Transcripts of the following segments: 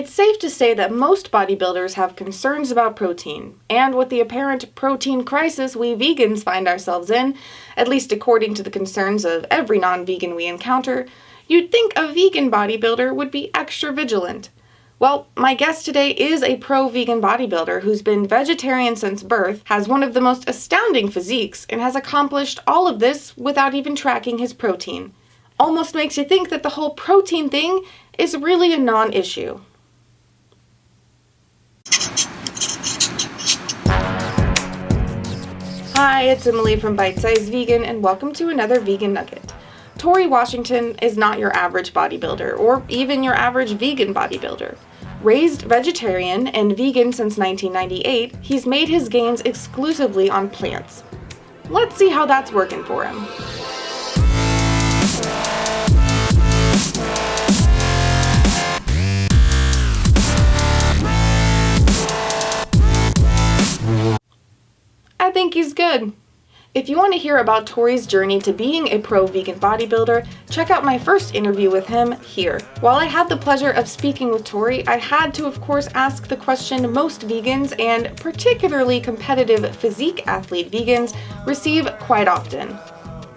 It's safe to say that most bodybuilders have concerns about protein, and with the apparent protein crisis we vegans find ourselves in, at least according to the concerns of every non-vegan we encounter, you'd think a vegan bodybuilder would be extra vigilant. Well, my guest today is a pro-vegan bodybuilder who's been vegetarian since birth, has one of the most astounding physiques, and has accomplished all of this without even tracking his protein. Almost makes you think that the whole protein thing is really a non-issue. Hi, it's Emily from Bite-Size Vegan, and welcome to another Vegan Nugget. Torre Washington is not your average bodybuilder, or even your average vegan bodybuilder. Raised vegetarian and vegan since 1998, he's made his gains exclusively on plants. Let's see how that's working for him. I think he's good. If you want to hear about Torre's journey to being a pro-vegan bodybuilder, check out my first interview with him here. While I had the pleasure of speaking with Torre, I had to, of course, ask the question most vegans, and particularly competitive physique athlete vegans, receive quite often.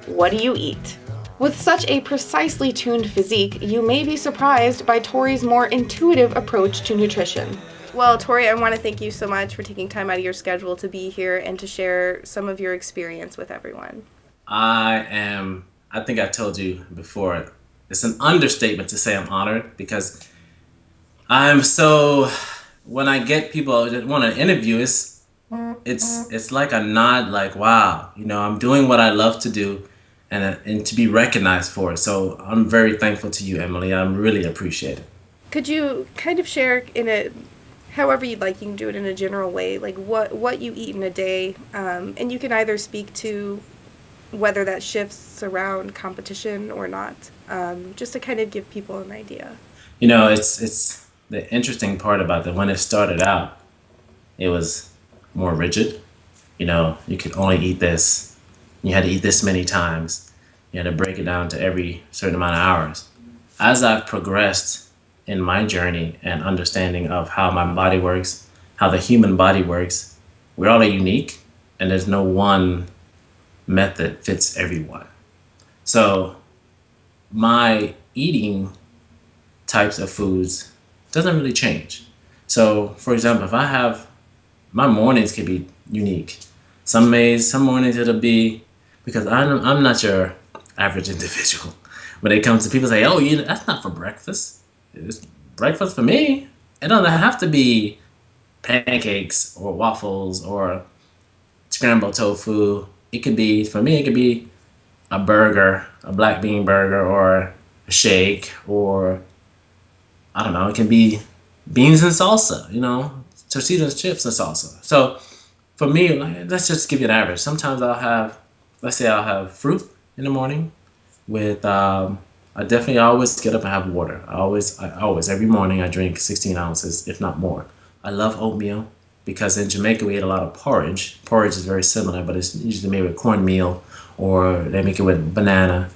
What do you eat? With such a precisely tuned physique, you may be surprised by Torre's more intuitive approach to nutrition. Well, Torre, I want to thank you so much for taking time out of your schedule to be here and to share some of your experience with everyone. I think I told you before, it's an understatement to say I'm honored, because when I get people that want to interview, it's like a nod, like, wow, I'm doing what I love to do and to be recognized for it. So I'm very thankful to you, Emily. I really appreciate it. Could you kind of share however you'd like, you can do it in a general way, like what you eat in a day, and you can either speak to whether that shifts around competition or not, just to kind of give people an idea. It's the interesting part about that. When it started out, it was more rigid. You could only eat this. You had to eat this many times. You had to break it down to every certain amount of hours. As I've progressed in my journey and understanding of how my body works, how the human body works, we're all unique, and there's no one method fits everyone. So my eating types of foods doesn't really change. So for example, my mornings can be unique. Some mornings it'll be, because I'm not your average individual. When it comes to people say, oh, that's not for breakfast. It's breakfast for me. It doesn't have to be pancakes or waffles or scrambled tofu. For me, it could be a burger, a black bean burger, or a shake, or I don't know, it can be beans and salsa, tortillas, chips and salsa. So for me, let's just give you an average. Sometimes I'll have fruit in the morning with, I definitely always get up and have water. I always, every morning I drink 16 ounces, if not more. I love oatmeal, because in Jamaica we eat a lot of porridge. Porridge is very similar, but it's usually made with cornmeal, or they make it with banana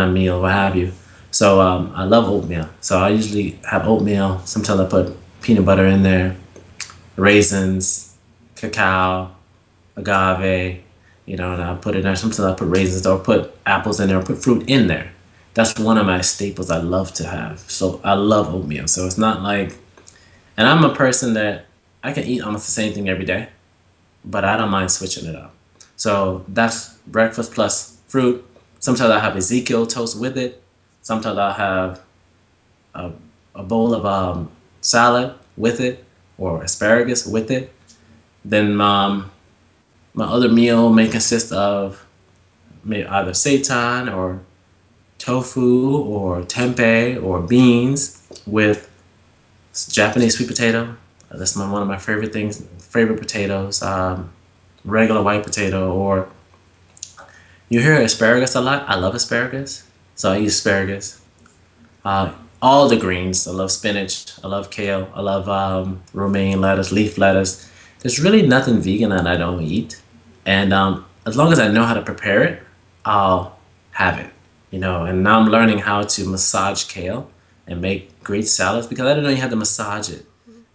meal, what have you. So I love oatmeal. So I usually have oatmeal. Sometimes I put peanut butter in there, raisins, cacao, agave, and I put it in there. Sometimes I put raisins, or put apples in there, or put fruit in there. That's one of my staples I love to have. So I love oatmeal. So it's not like, and I'm a person that I can eat almost the same thing every day, but I don't mind switching it up. So that's breakfast plus fruit. Sometimes I have Ezekiel toast with it. Sometimes I'll have a bowl of salad with it, or asparagus with it. Then my other meal may consist of either seitan or tofu or tempeh or beans with Japanese sweet potato. That's one of my favorite potatoes. Regular white potato, or you hear asparagus a lot. I love asparagus, so I use asparagus. All the greens. I love spinach. I love kale. I love romaine lettuce, leaf lettuce. There's really nothing vegan that I don't eat, and as long as I know how to prepare it, I'll have it. And now I'm learning how to massage kale and make great salads because I didn't know you had to massage it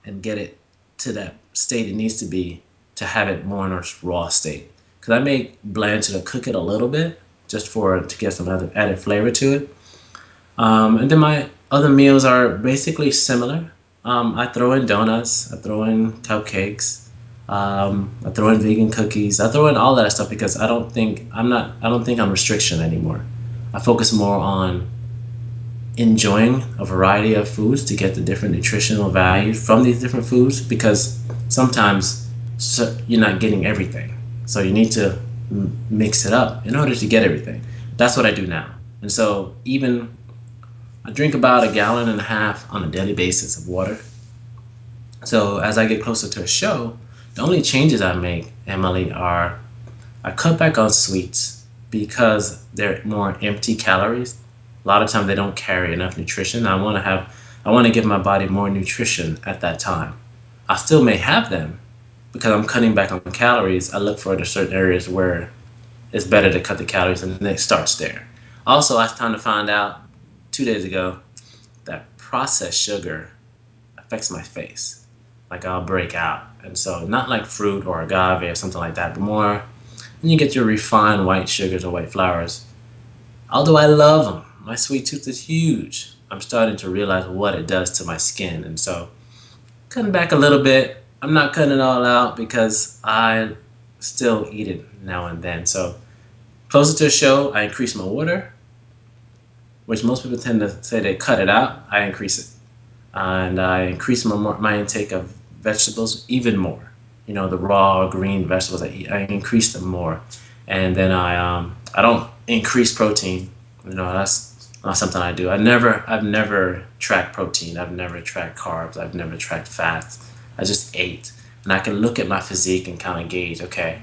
and get it to that state it needs to be to have it more in a raw state. Because I may blanch it or cook it a little bit just to get some other added flavor to it. And then my other meals are basically similar. I throw in donuts, I throw in cupcakes, I throw in vegan cookies, I throw in all that stuff because I don't think I'm restriction anymore. I focus more on enjoying a variety of foods to get the different nutritional value from these different foods because sometimes you're not getting everything. So you need to mix it up in order to get everything. That's what I do now. And so even I drink about 1.5 gallons on a daily basis of water. So as I get closer to a show, the only changes I make, Emily, are I cut back on sweets because they're more empty calories. A lot of times they don't carry enough nutrition. I want to give my body more nutrition at that time. I still may have them because I'm cutting back on calories. I look for the certain areas where it's better to cut the calories and then it starts there. Also, I was trying to find out 2 days ago that processed sugar affects my face. Like I'll break out. And so not like fruit or agave or something like that, but more when you get your refined white sugars or white flours. Although I love them, my sweet tooth is huge. I'm starting to realize what it does to my skin. And so cutting back a little bit. I'm not cutting it all out because I still eat it now and then. So closer to a show, I increase my water, which most people tend to say they cut it out. I increase it. And I increase my intake of vegetables even more. You know, the raw green vegetables I eat, I increase them more. And then I don't increase protein. You know, that's not something I do. I've never tracked protein. I've never tracked carbs. I've never tracked fats. I just ate. And I can look at my physique and kind of gauge, okay,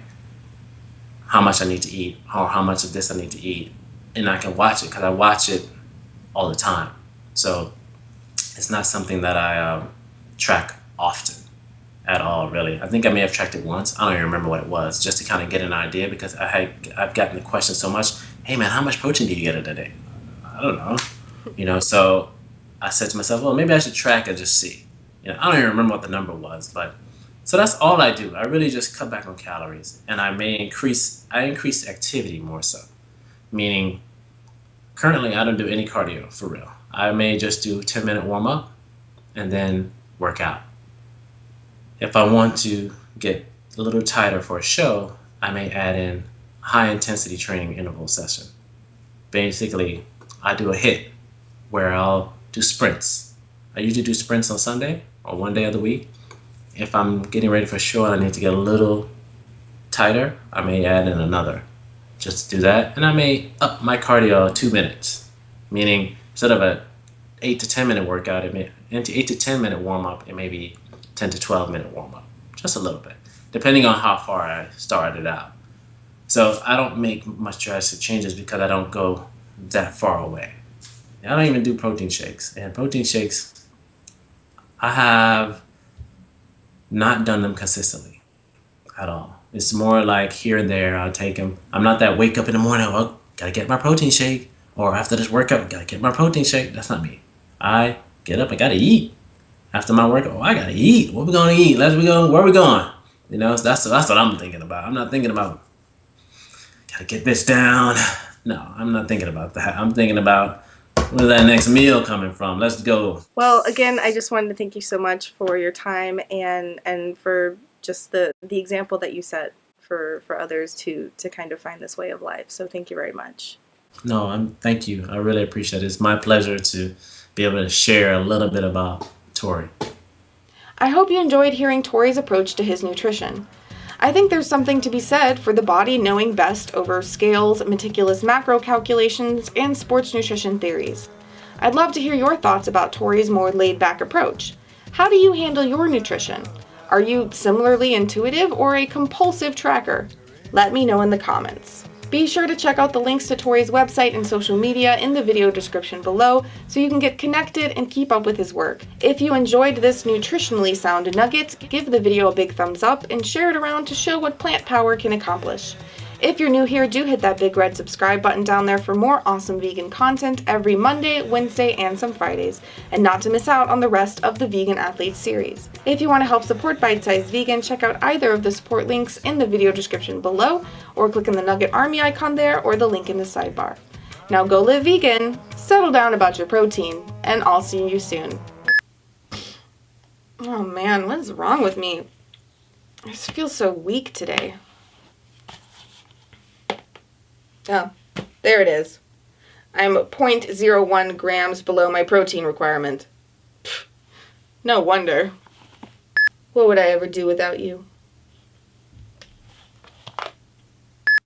how much I need to eat or how much of this I need to eat. And I can watch it because I watch it all the time. So it's not something that I track often at all, really. I think I may have tracked it once. I don't even remember what it was, just to kind of get an idea because I've gotten the question so much. Hey man, how much protein do you get in a day? I don't know. You know, so I said to myself, well, maybe I should track and just see. You know, I don't even remember what the number was, but so that's all I do. I really just cut back on calories, and I increase activity more so. Meaning, currently I don't do any cardio for real. I may just do 10-minute warm up and then work out. If I want to get a little tighter for a show, I may add in high intensity training interval session. Basically, I do a HIIT where I'll do sprints. I usually do sprints on Sunday or one day of the week. If I'm getting ready for a show and I need to get a little tighter, I may add in another just to do that. And I may up my cardio 2 minutes, meaning instead of a 8 to 10 minute workout, into 8 to 10 minute warm up, it may be 10 to 12 minute warm up, just a little bit, depending on how far I started out. So I don't make much drastic changes because I don't go that far away. I don't even do protein shakes. And protein shakes, I have not done them consistently at all. It's more like here and there, I'll take them. I'm not that wake up in the morning, well, gotta get my protein shake. Or after this workout, gotta get my protein shake. That's not me. I get up, I gotta eat. After my workout, I gotta eat. What we gonna eat? Where we going? You know, that's what I'm thinking about. I'm not thinking about, gotta get this down. No, I'm not thinking about that. I'm thinking about, where's that next meal coming from? Let's go. Well, again, I just wanted to thank you so much for your time and for just the example that you set for others to kind of find this way of life. So thank you very much. No, thank you. I really appreciate it. It's my pleasure to be able to share a little bit about Torre. I hope you enjoyed hearing Torre's approach to his nutrition. I think there's something to be said for the body knowing best over scales, meticulous macro calculations, and sports nutrition theories. I'd love to hear your thoughts about Torre's more laid-back approach. How do you handle your nutrition? Are you similarly intuitive or a compulsive tracker? Let me know in the comments. Be sure to check out the links to Torre's website and social media in the video description below so you can get connected and keep up with his work. If you enjoyed this nutritionally sound nugget, give the video a big thumbs up and share it around to show what plant power can accomplish. If you're new here, do hit that big red subscribe button down there for more awesome vegan content every Monday, Wednesday, and some Fridays, and not to miss out on the rest of the Vegan Athlete series. If you want to help support Bite Size Vegan, check out either of the support links in the video description below, or click on the Nugget Army icon there, or the link in the sidebar. Now go live vegan, settle down about your protein, and I'll see you soon. Oh man, what is wrong with me? I just feel so weak today. Oh, there it is. I'm 0.01 grams below my protein requirement. Pfft, no wonder. What would I ever do without you?